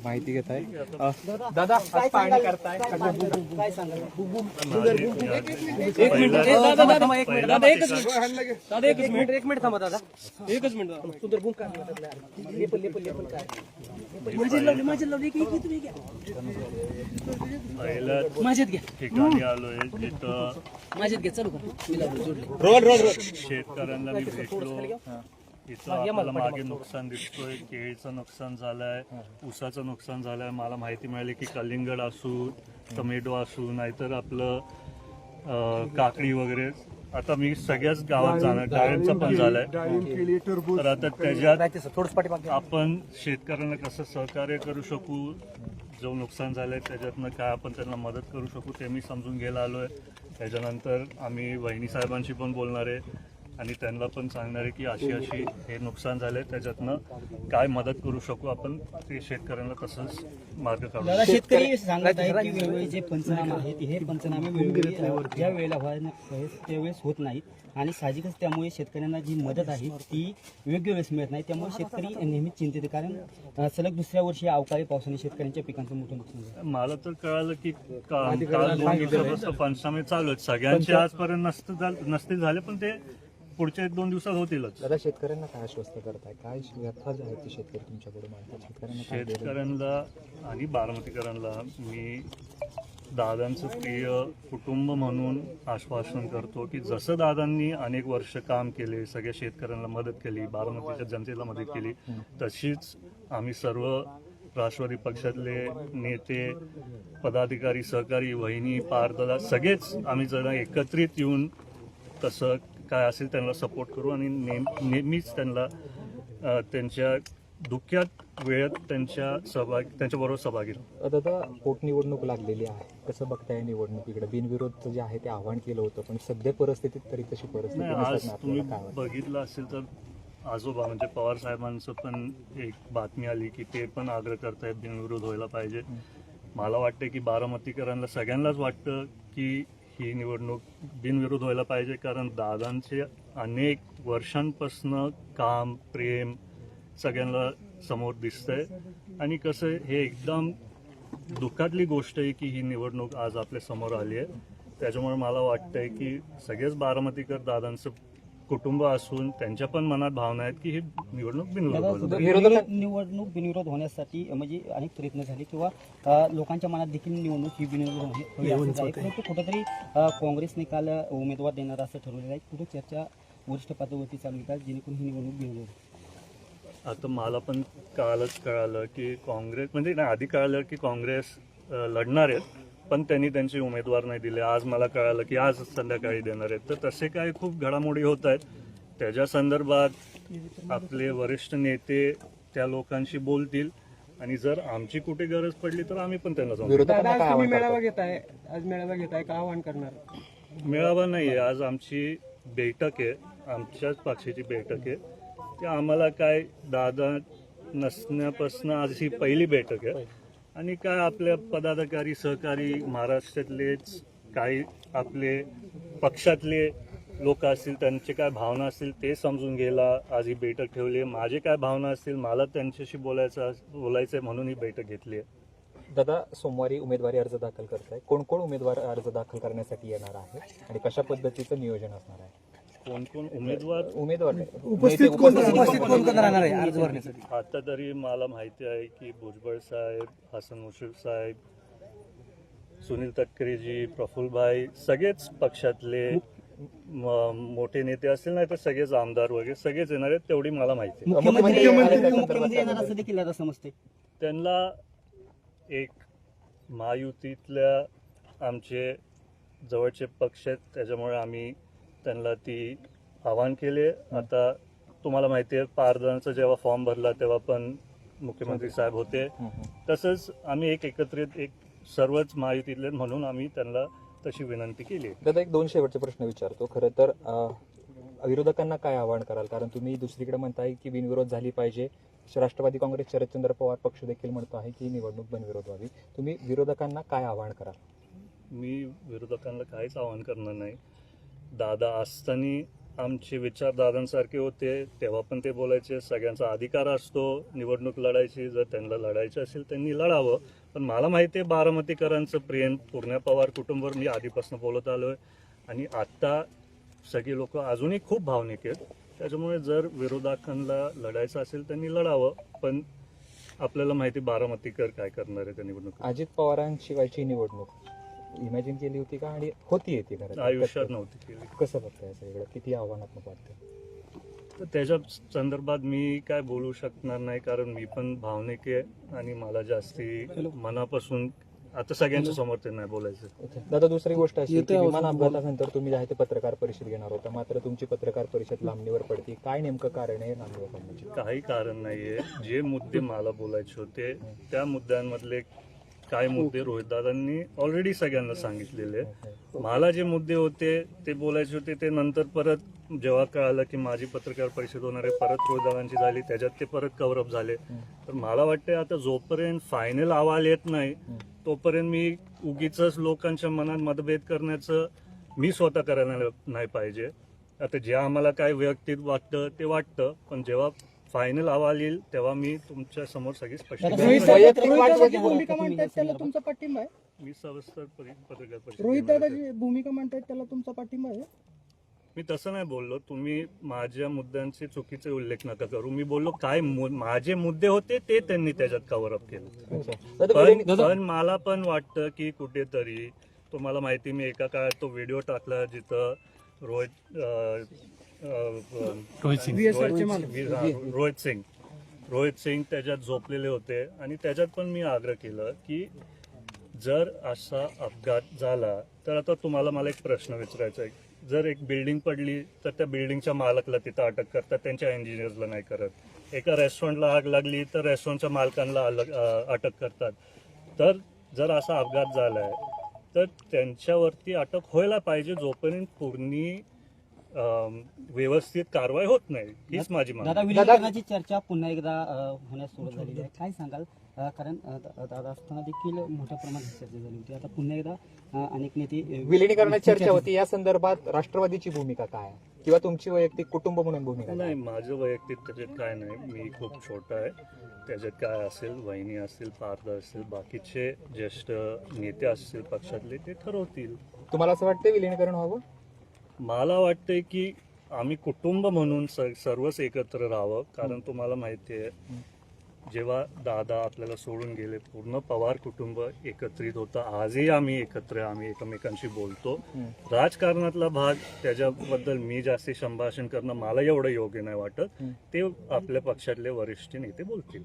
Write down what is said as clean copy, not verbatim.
माहिती घेत आहे दादा आज पाहणी करताय काय सांगाल? एक मिनिट दादा एक मिनिट थांबा दादा एकच मिनिट सुंदर बुक माझ्यात लावली की तुम्ही घ्या माझ्यात घ्या ठिकाणी आलोय जिथं माझ्यात घ्या चालू कर रोल शेतकऱ्यांना मी भेटलो. इथं आपल्याला मागे नुकसान दिसतोय, केळीचं नुकसान झालंय, ऊसाचं नुकसान झालंय. मला माहिती मिळाली की कलिंगड असू, टोमॅटो असू, नाहीतर आपलं काकडी वगैरे. आता मी सगळ्याच गावात जाणार, डाळिंबचं पण झालंय. तर आता त्याच्यात आपण शेतकऱ्यांना कसं सहकार्य करू शकू, जो नुकसान झालंय त्याच्यातनं काय आपण त्यांना मदत करू शकू ते मी समजून घ्यायला आलोय. त्याच्यानंतर आम्ही वहिनी साहेबांशी पण बोलणार आहे आणि त्यांना पण सांगणार आहे की अशी अशी हे नुकसान झालंय, त्याच्यातनं काय मदत करू शकू आपण ते शेतकऱ्यांना तसंच मार्ग काढू. शेतकरी सांगत आहेत की वेळोवेळी जे पंचनामे आहेत हे पंचनामे वेळोवेळी ज्या वेळेला त्यावेळेस होत नाहीत आणि साहजिकच त्यामुळे शेतकऱ्यांना जी मदत आहे ती योग्य वेळेस मिळत नाही. त्यामुळे शेतकरी नेहमीच चिंतित आहे, कारण सलग दुसऱ्या वर्षी अवकाळी पावसाने शेतकऱ्यांच्या पिकांचं मोठं नुकसान झालं. मला तर कळालं की काल 2 दिवसापासून पंचनामे चालू आहेत. सगळ्यांचे आजपर्यंत नसतील झाले, पण ते पुढच्या 1-2 दिवसात होतीलच. दादा शेतकऱ्यांना काय आश्वस्त करताय, काय व्यथा जे आहेत ते शेतकरी तुमच्याकडे मांडतात शेतकऱ्यांना आणि बारामतीकरांना मी दादांचं प्रिय कुटुंब म्हणून आश्वासन करतो की जसं दादांनी अनेक वर्ष काम केले, सगळ्या शेतकऱ्यांना मदत केली, बारामतीच्या जनतेला मदत केली, तशीच आम्ही सर्व राष्ट्रवादी पक्षातले नेते, पदाधिकारी, सहकारी, वहिनी, पारदादा सगळेच आम्ही जरा एकत्रित येऊन तसं काय असेल त्यांना सपोर्ट करू आणि नेहमीच त्यांना त्यांच्या दुःखात वेळेत त्यांच्याबरोबर सहभागी राहू. दादा पोटनिवडणूक लागलेली आहे, कसं बघताय निवडणुकीकडे? बिनविरोध जे आहे ते आव्हान केलं होतं, पण सध्या परिस्थितीत तरी तशी परिस्थिती आज तुम्ही बघितलं असेल तर आजोबा म्हणजे पवार साहेबांचं पण एक बातमी आली की ते पण आग्रह करतायत बिनविरोध व्हायला पाहिजे. मला वाटतं की बारामतीकरांना सगळ्यांनाच वाटतं की ही निवडणूक बिनविरोध व्हायला पाहिजे, कारण दादांचे अनेक वर्षांपासून काम, प्रेम सगळ्यांना समोर दिसतंय. आणि कसं हे एकदम दुःखातली गोष्ट आहे की ही निवडणूक आज आपल्या समोर आली आहे. त्याच्यामुळे मला वाटतंय की सगळेच बारामतीकर दादांचं कुटुंब असून त्यांच्या पण मनात भावना आहेत की ही निवडणूक निवडणूक बिनविरोध होण्यासाठी म्हणजे अनेक प्रयत्न झाले किंवा लोकांच्या मनात देखील निवडणूक ही बिनविरोध होणे, परंतु कुठेतरी काँग्रेसने काल उमेदवार देणार असं ठरवलेलं आहे. कुठे चर्चा वरिष्ठ पातळीवरती चालू आहे जेणेकरून ही निवडणूक बिनविरोध. आता मला पण कालच कळालं की काँग्रेस म्हणजे आधी कळालं की काँग्रेस लढणार आहेत, पण त्यांनी त्यांचे उमेदवार नाही दिले. आज मला कळालं की आज संध्याकाळी देणार आहेत. तर तसे काही खूप घडामोडी होत आहेत. त्याच्या संदर्भात आपले वरिष्ठ नेते त्या लोकांशी बोलतील आणि जर आमची कुठे गरज पडली तर आम्ही पण त्यांना सांगू. मेळावा घेताय, आज मेळावा घेताय, का आवाहन करणार? मेळावा नाही आहे, आज आमची बैठक आहे, आमच्याच पक्षाची बैठक आहे. ते आम्हाला काय दादा नसण्यापासून आज ही पहिली बैठक आहे आणि काय आपल्या पदाधिकारी, सहकारी, महाराष्ट्रातलेच काही आपले पक्षातले लोक असतील, त्यांचे काय भावना असतील ते समजून घ्यायला आज ही बैठक ठेवली आहे. माझे काय भावना असतील, मला त्यांच्याशी बोलायचं आहे म्हणून ही बैठक घेतली आहे. दादा सोमवारी उमेदवारी अर्ज दाखल करताय, कोण कोण उमेदवार अर्ज दाखल करण्यासाठी येणार आहे आणि कशा पद्धतीचं नियोजन असणार आहे? कोण कोण उमेदवार उपस्थित कोण राहणार आहे अर्ज भरण्यासाठी? आता तरी मला माहिती आहे की भुजबळ साहेब, हसन मुश्रीफ साहेब, सुनील तटकरेजी, प्रफुल्लभाई, सगळेच पक्षातले मोठे नेते असतील, नाही तर सगळेच आमदार वगैरे सगळेच येणार आहेत, तेवढी मला माहिती आहे. मुख्यमंत्री येणार असं देखील आता समजते. त्यांना एक महायुतीतल्या आमचे जवळचे पक्ष आहेत, त्याच्यामुळे आम्ही त्यांना ती आवाहन केले. आता तुम्हाला माहिती आहे पारदानाचा जेव्हा फॉर्म भरला तेव्हा पण मुख्यमंत्री साहेब होते. तसंच आम्ही एकत्रित सर्वच महायुतीतले म्हणून आम्ही त्यांना तशी विनंती केली. दादा एक 2 शेवटचे प्रश्न विचारतो. खरं तर विरोधकांना काय आवाहन कराल, कारण तुम्ही दुसरीकडे म्हणताय की बिनविरोध झाली पाहिजे, राष्ट्रवादी काँग्रेस शरदचंद्र पवार पक्ष देखील म्हणतो आहे की निवडणूक बिनविरोध व्हावी, तुम्ही विरोधकांना काय आवाहन कराल? मी विरोधकांना काहीच आवाहन करणार नाही. दादा असताना आमचे विचार दादांसारखे होते तेव्हा पण ते बोलायचे सगळ्यांचा अधिकार असतो निवडणूक लढायची, जर त्यांना लढायची असेल त्यांनी लढावं. पण मला माहिती आहे बारामतीकरांचं प्रेम पूर्ण्या पवार कुटुंबावर मी आधीपासून बोलत आलोय आणि आता सगळे लोक अजूनही खूप भावनिक आहेत. त्याच्यामुळे जर विरोधकांना लढायचं असेल त्यांनी लढावं. पण आपल्याला माहिती बारामतीकर काय करणार आहे त्या निवडणूक. अजित पवारांशिवायची निवडणूक इमॅजिन केली होती का आणि होती येते खरं आयुष्यात नव्हती केली. कसं बघताय सगळं, किती आव्हानात्मक वाटतं? तर त्याच्या संदर्भात मी काय बोलू शकणार नाही कारण मी पण भावनिक आहे आणि मला जास्ती मनापासून आता सगळ्यांच्या समोर ते नाही बोलायचं. दादा दुसरी गोष्ट अशी की विमान अपघातानंतर तुम्ही जे आहे ते पत्रकार परिषद घेणार होता, मात्र तुमची पत्रकार परिषद लांबणीवर पडते. काय नेमकं कारण आहे लांबणीवर पडण्याची? काही कारण नाहीये. जे मुद्दे मला बोलायचे होते त्या मुद्द्यांमधले काय मुद्दे रोहितदादांनी ऑलरेडी सगळ्यांना सांगितलेले. मला जे मुद्दे होते ते बोलायचे होते ते नंतर परत जेव्हा कळालं की माझी पत्रकार परिषद होणार आहे परत रोहितदादांची झाली, त्याच्यात ते परत कव्हरअप झाले. तर मला वाटतं आता जोपर्यंत फायनल अहवाल येत नाही तोपर्यंत मी उगीच लोकांच्या मनात मतभेद करण्याचं मी स्वतः करायला नाही पाहिजे. आता जे आम्हाला काय वैयक्तिक वाटतं ते वाटतं, पण जेव्हा फायनल अहवाल येईल तेव्हा मी तुमच्या समोर सगळी स्पष्ट रोहितदादाची भूमिका मांडतायत त्याला तुमचा पाठिंबा आहे. मी सविस्तर पत्रकार परिषद रोहितदादाची भूमिका मांडतायत त्याला तुमचा पाठिंबा आहे. मी तसं नाही बोललो. तुम्ही माझ्या मुद्द्यांचे चुकीचे उल्लेख नका करू. मी बोललो काय माझे मुद्दे होते ते त्यांनी त्याच्यात कव्हरअप केलं. पण मला पण वाटतं की कुठेतरी तुम्हाला माहिती मी एका काळात तो व्हिडिओ टाकला जिथं रोहित सिंग त्याच्यात झोपलेले होते आणि त्याच्यात पण मी आग्रह केलं की जर असा अपघात झाला तर आता तुम्हाला मला एक प्रश्न विचारायचा आहे. जर एक बिल्डिंग पडली तर त्या बिल्डिंगच्या मालकाला तिथं अटक करतात, त्यांच्या इंजिनियर्सला नाही करत. एका रेस्टॉरंटला आग लागली तर रेस्टॉरंटच्या मालकांना अटक करतात. तर जर असा अपघात झालाय तर त्यांच्यावरती अटक व्हायला पाहिजे जोपर्यंत पूर्ण व्यवस्थित कारवाई होत नाही. हीच माझी मागणी. दादा विलीनीकरणाची चर्चा पुन्हा एकदा होण्यास सुरुवात झालेली आहे. काय सांगाल? कारण दादा असताना देखील मोठ्या प्रमाणात चर्चा झाली होती. आता पुन्हा एकदा अनेक नेते विलिनीकरणाची चर्चा होती. या संदर्भात राष्ट्रवादीची भूमिका काय आहे किंवा तुमची वैयक्तिक कुटुंब म्हणून भूमिका काय? नाही, माझं वैयक्तिक त्याच्यात काय नाही. मी खूप छोटा आहे. त्याच्यात काय असेल, वहिनी असतील, पार्थ असतील, बाकीचे ज्येष्ठ नेते असतील पक्षातले ते ठरवतील. तुम्हाला असं वाटतं विलिनीकरण व्हावं? मला वाटतंय की आम्ही कुटुंब म्हणून सर्वच एकत्र राहावं. कारण तुम्हाला माहिती आहे जेव्हा दादा आपल्याला सोडून गेले पूर्ण पवार कुटुंब एकत्रित होतं. आजही आम्ही एकत्र आहे, आम्ही एकमेकांशी बोलतो. राजकारणातला भाग त्याच्याबद्दल मी जास्ती संभाषण करणं मला एवढं योग्य नाही वाटत. ते आपल्या पक्षातले वरिष्ठ नेते बोलतील.